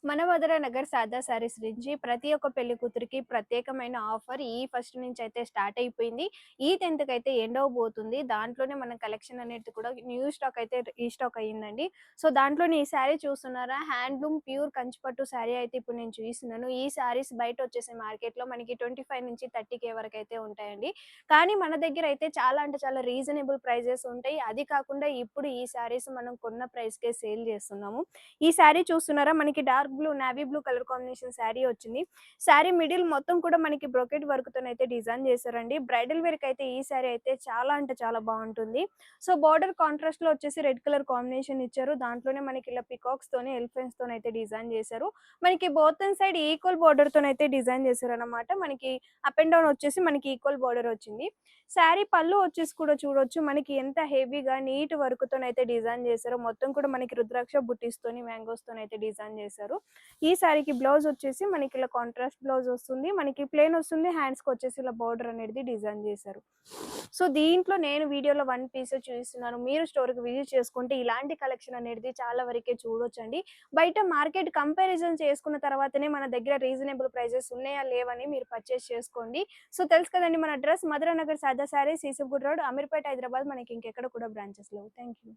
మన మధుర నగర్ సాదా సారీస్ నుంచి ప్రతి ఒక్క పెళ్లి కూతురికి ప్రత్యేకమైన ఆఫర్ ఈ ఫస్ట్ నుంచి అయితే స్టార్ట్ అయిపోయింది. ఈ 10th అయితే ఎండ్ అవ్వబోతుంది. దాంట్లోనే మన కలెక్షన్ అనేది కూడా న్యూ స్టాక్ అయితే రీస్టాక్ అయ్యిందండి. సో దాంట్లోనే ఈ శారీ చూస్తున్నారా, హ్యాండ్లూమ్ ప్యూర్ కంచిపట్టు శారీ అయితే ఇప్పుడు నేను చూపిస్తున్నాను. ఈ శారీస్ బయట వచ్చేసి మార్కెట్లో మనకి 25 నుంచి 30K వరకు అయితే ఉంటాయండి. కానీ మన దగ్గర అయితే చాలా అంటే చాలా రీజనబుల్ ప్రైజెస్ ఉంటాయి. అది కాకుండా ఇప్పుడు ఈ శారీస్ మనం కొన్న ప్రైస్కే సేల్ చేస్తున్నాము. ఈ శారీ చూస్తున్నారా, మనకి dark blue, navy blue colour combination sari వచ్చింది. శారీ మిడిల్ మొత్తం కూడా మనకి బ్రొకెట్ వర్క్‌తోనైతే డిజైన్ చేశారండి. బ్రైడల్ వేర్‌కి అయితే ఈ శారీ అయితే చాలా అంటే చాలా బావుంటుంది. సో, బోర్డర్ కాంట్రాస్ట్‌లో వచ్చేసి రెడ్ కలర్ కాంబినేషన్ ఇచ్చారు. దాంట్లోనే మనకి ఇలా పికాక్స్‌తోని, ఎలిఫెంట్స్‌తోనైతే డిజైన్ చేశారు. మనకి బోత్ అండ్ సైడ్ ఈక్వల్ బోర్డర్‌తోనైతే డిజైన్ చేశారనమాట. మనకి అప్ అండ్ డౌన్ వచ్చేసి మనకి ఈక్వల్ బోర్డర్ వచ్చింది. శారీ పళ్ళు వచ్చేసి కూడా చూడొచ్చు. మనకి ఎంత హెవీగా నీట్ వర్క్‌తోనైతే డిజైన్ చేశారో. మొత్తం కూడా మనకి రుద్రాక్ష బుట్టీస్‌తోని, మ్యాంగోస్‌తోనైతే డిజైన్ చేశారు. ఈ శారీకి బ్లౌజ్ వచ్చేసి మనకి ఇలా కాంట్రాస్ట్ బ్లౌజ్ వస్తుంది. మనకి ప్లెయిన్ వస్తుంది. హ్యాండ్స్‌కి వచ్చేసి ఇలా బోర్డర్ అనేది డిజైన్ చేశారు. సో, దీంట్లో నేను వీడియోలో వన్ పీసే చూపిస్తున్నాను. మీరు స్టోర్‌కి విజిట్ చేసుకుంటే ఇలాంటి కలెక్షన్ అనేది చాలా వరకే చూడొచ్చండి. బయట మార్కెట్ కంపారిజన్ చేసుకున్న తర్వాతనే మన దగ్గర రీజనబుల్ ప్రైజెస్ ఉన్నాయా లేవని మీరు పర్చేస్ చేసుకోండి. సో, తెలుసు కదండీ మన అడ్రెస్ మధురానగర్ సాదా సారీస్, ఈసఫ్గూడ్ రోడ్, అమీర్పేట, హైదరాబాద్. మనకి ఇంకెక్కడ కూడా బ్రాంచెస్ లేవు. Thank you.